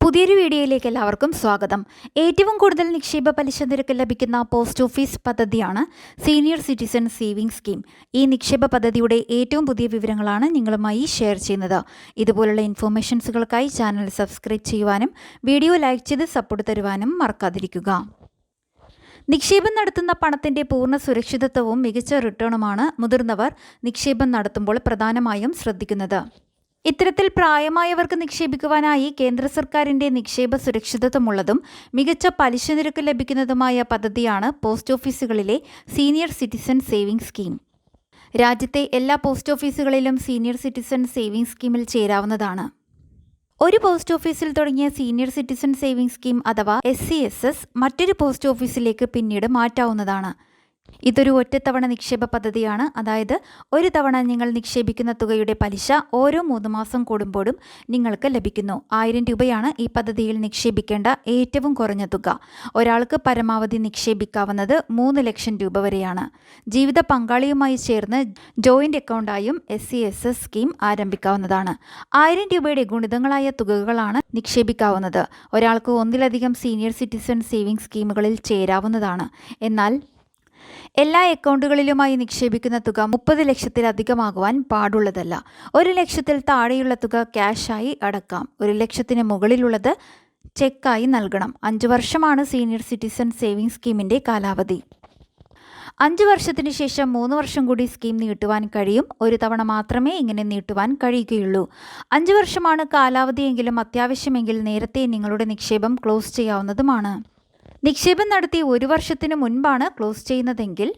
പുതിയൊരു വീഡിയോയിലേക്ക് എല്ലാവർക്കും സ്വാഗതം. ഏറ്റവും കൂടുതൽ നിക്ഷേപ പലിശ നിരക്ക് ലഭിക്കുന്ന പോസ്റ്റ് ഓഫീസ് പദ്ധതിയാണ് സീനിയർ സിറ്റിസൺ സേവിംഗ് സ്കീം. ഈ നിക്ഷേപ പദ്ധതിയുടെ ഏറ്റവും പുതിയ വിവരങ്ങളാണ് നിങ്ങളുമായി ഷെയർ ചെയ്യുന്നത്. ഇതുപോലുള്ള ഇൻഫോർമേഷൻസുകൾക്കായി ചാനൽ സബ്സ്ക്രൈബ് ചെയ്യുവാനും വീഡിയോ ലൈക്ക് ചെയ്ത് സപ്പോർട്ട് തരുവാനും മറക്കാതിരിക്കുക. നിക്ഷേപം നടത്തുന്ന പണത്തിൻ്റെ പൂർണ്ണ സുരക്ഷിതത്വവും മികച്ച റിട്ടേണുമാണ് മുതിർന്നവർ നിക്ഷേപം നടത്തുമ്പോൾ പ്രധാനമായും ശ്രദ്ധിക്കുന്നത്. ഇത്തരത്തിൽ പ്രായമായവർക്ക് നിക്ഷേപിക്കുവാനായി കേന്ദ്ര സർക്കാരിൻ്റെ നിക്ഷേപ സുരക്ഷിതത്വമുള്ളതും മികച്ച പലിശ നിരക്ക് ലഭിക്കുന്നതുമായ പദ്ധതിയാണ് പോസ്റ്റ് ഓഫീസുകളിലെ സീനിയർ സിറ്റിസൺ സേവിംഗ് സ്കീം. രാജ്യത്തെ എല്ലാ പോസ്റ്റ് ഓഫീസുകളിലും സീനിയർ സിറ്റിസൺ സേവിംഗ് സ്കീമിൽ ചേരാവുന്നതാണ്. ഒരു പോസ്റ്റ് ഓഫീസിൽ തുടങ്ങിയ സീനിയർ സിറ്റിസൺ സേവിംഗ് സ്കീം അഥവാ SCSS മറ്റൊരു പോസ്റ്റ് ഓഫീസിലേക്ക് പിന്നീട് മാറ്റാവുന്നതാണ്. ഇതൊരു ഒറ്റത്തവണ നിക്ഷേപ പദ്ധതിയാണ്. അതായത് ഒരു തവണ നിങ്ങൾ നിക്ഷേപിക്കുന്ന തുകയുടെ പലിശ ഓരോ 3 മാസം കൂടുമ്പോഴും നിങ്ങൾക്ക് ലഭിക്കുന്നു. 1000 രൂപയാണ് ഈ പദ്ധതിയിൽ നിക്ഷേപിക്കേണ്ട ഏറ്റവും കുറഞ്ഞ തുക. ഒരാൾക്ക് പരമാവധി നിക്ഷേപിക്കാവുന്നത് 3 ലക്ഷം രൂപ വരെയാണ്. ജീവിത പങ്കാളിയുമായി ചേർന്ന് ജോയിന്റ് അക്കൗണ്ടായും SCSS സ്കീം ആരംഭിക്കാവുന്നതാണ്. 1000 രൂപയുടെ ഗുണിതങ്ങളായ തുകകളാണ് നിക്ഷേപിക്കാവുന്നത്. ഒരാൾക്ക് ഒന്നിലധികം സീനിയർ സിറ്റിസൺ സേവിംഗ് സ്കീമുകളിൽ ചേരാവുന്നതാണ്. എന്നാൽ എല്ലാ അക്കൗണ്ടുകളിലുമായി നിക്ഷേപിക്കുന്ന തുക 30 ലക്ഷത്തിലധികമാകുവാൻ പാടുള്ളതല്ല. 1 ലക്ഷത്തിൽ താഴെയുള്ള തുക ക്യാഷായി അടക്കാം. 1 ലക്ഷത്തിന് മുകളിലുള്ളത് ചെക്കായി നൽകണം. 5 വർഷമാണ് സീനിയർ സിറ്റിസൺ സേവിംഗ് സ്കീമിൻ്റെ കാലാവധി. 5 വർഷത്തിന് ശേഷം 3 വർഷം കൂടി സ്കീം നീട്ടുവാൻ കഴിയും. ഒരു തവണ മാത്രമേ ഇങ്ങനെ നീട്ടുവാൻ കഴിയുകയുള്ളൂ. 5 വർഷമാണ് കാലാവധിയെങ്കിലും അത്യാവശ്യമെങ്കിൽ നേരത്തെ നിങ്ങളുടെ നിക്ഷേപം ക്ലോസ് ചെയ്യാവുന്നതുമാണ്. നിക്ഷേപം നടത്തി 1 വർഷത്തിന് മുൻപാണ് ക്ലോസ് ചെയ്യുന്നതെങ്കിൽ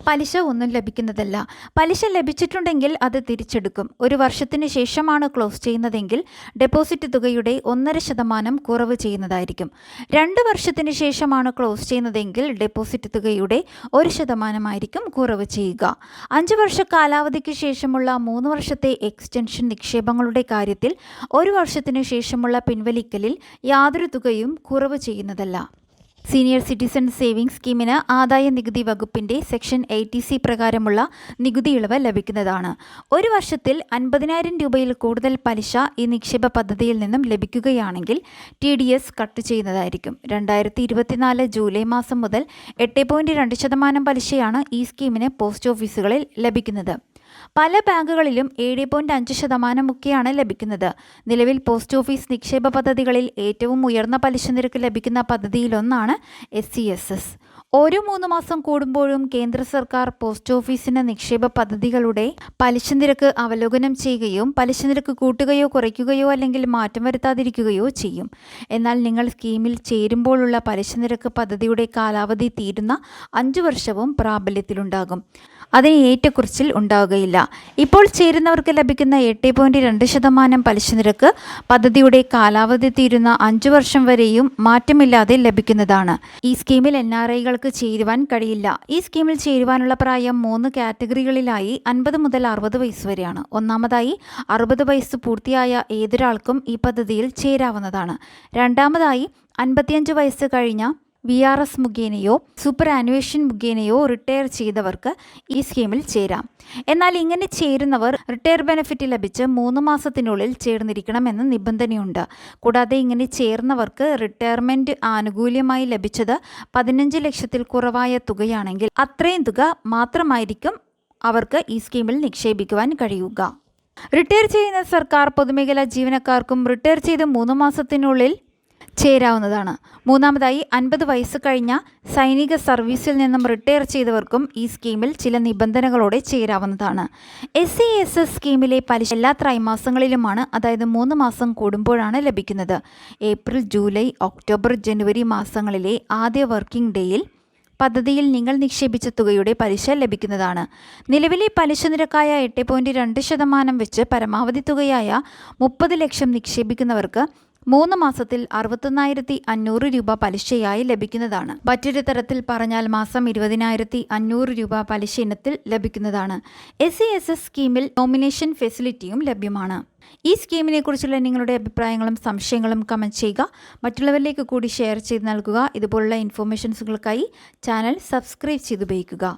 പലിശ ഒന്നും ലഭിക്കുന്നതല്ല. പലിശ ലഭിച്ചിട്ടുണ്ടെങ്കിൽ അത് തിരിച്ചെടുക്കും. 1 വർഷത്തിന് ശേഷമാണ് ക്ലോസ് ചെയ്യുന്നതെങ്കിൽ ഡെപ്പോസിറ്റ് തുകയുടെ 1.5% കുറവ് ചെയ്യുന്നതായിരിക്കും. 2 വർഷത്തിന് ശേഷമാണ് ക്ലോസ് ചെയ്യുന്നതെങ്കിൽ ഡെപ്പോസിറ്റ് തുകയുടെ 1% കുറവ് ചെയ്യുക. 5 വർഷ കാലാവധിക്ക് ശേഷമുള്ള 3 വർഷത്തെ എക്സ്റ്റൻഷൻ നിക്ഷേപങ്ങളുടെ കാര്യത്തിൽ 1 വർഷത്തിന് ശേഷമുള്ള പിൻവലിക്കലിൽ യാതൊരു തുകയും കുറവ് ചെയ്യുന്നതല്ല. സീനിയർ സിറ്റിസൺ സേവിംഗ് സ്കീമിന് ആദായ നികുതി വകുപ്പിൻ്റെ സെക്ഷൻ 80C പ്രകാരമുള്ള നികുതി ഇളവ് ലഭിക്കുന്നതാണ്. 1 വർഷത്തിൽ 50,000 രൂപയിൽ കൂടുതൽ പലിശ ഈ നിക്ഷേപ പദ്ധതിയിൽ നിന്നും ലഭിക്കുകയാണെങ്കിൽ TDS കട്ട് ചെയ്യുന്നതായിരിക്കും. 2024 ജൂലൈ മാസം മുതൽ 8.2% പലിശയാണ് ഈ സ്കീമിന് പോസ്റ്റ് ഓഫീസുകളിൽ ലഭിക്കുന്നത്. പല ബാങ്കുകളിലും 7.5% ലഭിക്കുന്നത്. നിലവിൽ പോസ്റ്റ് ഓഫീസ് നിക്ഷേപ പദ്ധതികളിൽ ഏറ്റവും ഉയർന്ന പലിശ നിരക്ക് ലഭിക്കുന്ന പദ്ധതിയിലൊന്നാണ് SCSS. ഓരോ 3 മാസം കൂടുമ്പോഴും കേന്ദ്ര സർക്കാർ പോസ്റ്റ് ഓഫീസിന് നിക്ഷേപ പദ്ധതികളുടെ പലിശ നിരക്ക് അവലോകനം ചെയ്യുകയും പലിശ നിരക്ക് കൂട്ടുകയോ കുറയ്ക്കുകയോ അല്ലെങ്കിൽ മാറ്റം വരുത്താതിരിക്കുകയോ ചെയ്യും. എന്നാൽ നിങ്ങൾ സ്കീമിൽ ചേരുമ്പോഴുള്ള പലിശ നിരക്ക് പദ്ധതിയുടെ കാലാവധി തീരുന്ന 5 വർഷവും പ്രാബല്യത്തിലുണ്ടാകും. അതിന് ഏറ്റക്കുറച്ചിൽ ഉണ്ടാവുകയില്ല. ഇപ്പോൾ ചേരുന്നവർക്ക് ലഭിക്കുന്ന 8.2% പലിശ നിരക്ക് പദ്ധതിയുടെ കാലാവധി തീരുന്ന 5 വർഷം വരെയും മാറ്റമില്ലാതെ ലഭിക്കുന്നതാണ്. ഈ സ്കീമിൽ NRIകൾക്ക് ചേരുവാൻ കഴിയില്ല. ഈ സ്കീമിൽ ചേരുവാനുള്ള പ്രായം 3 കാറ്റഗറികളിലായി 50 മുതൽ 60 വയസ്സ് വരെയാണ്. ഒന്നാമതായി 60 വയസ്സ് പൂർത്തിയായ ഏതൊരാൾക്കും ഈ പദ്ധതിയിൽ ചേരാവുന്നതാണ്. രണ്ടാമതായി 55 വയസ്സ് കഴിഞ്ഞ VRS മുഖേനയോ സൂപ്പർ ആനുവേഷൻ മുഖേനയോ റിട്ടയർ ചെയ്തവർക്ക് ഈ സ്കീമിൽ ചേരാം. എന്നാൽ ഇങ്ങനെ ചേരുന്നവർ റിട്ടയർ ബെനിഫിറ്റ് ലഭിച്ച് 3 മാസത്തിനുള്ളിൽ ചേർന്നിരിക്കണമെന്ന് നിബന്ധനയുണ്ട്. കൂടാതെ ഇങ്ങനെ ചേർന്നവർക്ക് റിട്ടയർമെൻറ്റ് ആനുകൂല്യമായി ലഭിച്ചത് 15 ലക്ഷത്തിൽ കുറവായ തുകയാണെങ്കിൽ അത്രയും തുക മാത്രമായിരിക്കും അവർക്ക് ഈ സ്കീമിൽ നിക്ഷേപിക്കുവാൻ കഴിയുക. റിട്ടയർ ചെയ്യുന്ന സർക്കാർ പൊതുമേഖലാ ജീവനക്കാർക്കും റിട്ടയർ ചെയ്ത് 3 മാസത്തിനുള്ളിൽ ചേരാവുന്നതാണ്. മൂന്നാമതായി 50 വയസ്സ് കഴിഞ്ഞ സൈനിക സർവീസിൽ നിന്നും റിട്ടയർ ചെയ്തവർക്കും ഈ സ്കീമിൽ ചില നിബന്ധനകളോടെ ചേരാവുന്നതാണ്. SCSS സ്കീമിലെ പലിശ എല്ലാ ത്രൈമാസങ്ങളിലുമാണ്. അതായത് 3 മാസം കൂടുമ്പോഴാണ് ലഭിക്കുന്നത്. ഏപ്രിൽ, ജൂലൈ, ഒക്ടോബർ, ജനുവരി മാസങ്ങളിലെ ആദ്യ വർക്കിംഗ് ഡേയിൽ പദ്ധതിയിൽ നിങ്ങൾ നിക്ഷേപിച്ച തുകയുടെ പലിശ ലഭിക്കുന്നതാണ്. നിലവിലെ പലിശ നിരക്കായ 8.2% വെച്ച് പരമാവധി തുകയായ 30 ലക്ഷം നിക്ഷേപിക്കുന്നവർക്ക് 3 മാസത്തിൽ 61,500 രൂപ പലിശയായി ലഭിക്കുന്നതാണ്. മറ്റൊരു തരത്തിൽ പറഞ്ഞാൽ മാസം 20,500 രൂപ പലിശ ഇനത്തിൽ ലഭിക്കുന്നതാണ്. SCSS സ്കീമിൽ നോമിനേഷൻ ഫെസിലിറ്റിയും ലഭ്യമാണ്. ഈ സ്കീമിനെ കുറിച്ചുള്ള നിങ്ങളുടെ അഭിപ്രായങ്ങളും സംശയങ്ങളും കമൻറ്റ് ചെയ്യുക. മറ്റുള്ളവരിലേക്ക് കൂടി ഷെയർ ചെയ്ത് നൽകുക. ഇതുപോലുള്ള ഇൻഫോർമേഷൻസുകൾക്കായി ചാനൽ സബ്സ്ക്രൈബ് ചെയ്ത് ഉപയോഗിക്കുക.